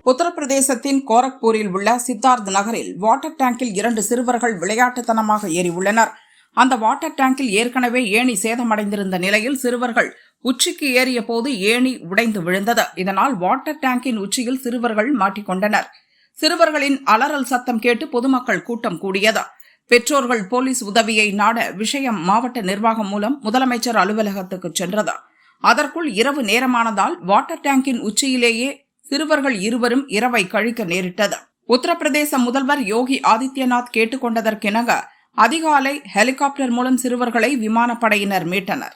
உத்தரப்பிரதேசத்தின் கோரக்பூரில் உள்ள சித்தார்த் நகரில் வாட்டர் டேங்கில் 2 சிறுவர்கள் விளையாட்டுத்தனமாக ஏறியுள்ளனர். அந்த வாட்டர் டேங்கில் ஏற்கனவே ஏணி சேதமடைந்திருந்த நிலையில் சிறுவர்கள் உச்சிக்கு ஏறிய போது ஏணி உடைந்து விழுந்தது. இதனால் வாட்டர் டேங்கின் உச்சியில் சிறுவர்கள் மாட்டிக்கொண்டனர். சிறுவர்களின் அலறல் சத்தம் கேட்டு பொதுமக்கள் கூட்டம் கூடியது. பெற்றோர்கள் போலீஸ் உதவியை நாட விஷயம் மாவட்ட நிர்வாகம் மூலம் முதலமைச்சர் அலுவலகத்துக்கு சென்றது. அதற்குள் இரவு நேரமானதால் வாட்டர் டேங்கின் உச்சியிலேயே சிறுவர்கள் இருவரும் இரவை கழிக்க நேரிட்டது. உத்தரப்பிரதேச முதல்வர் யோகி ஆதித்யநாத் கேட்டுக் கொண்டதற்கிணங்க அதிகாலை ஹெலிகாப்டர் மூலம் சிறுவர்களை விமானப்படையினர் மீட்டனர்.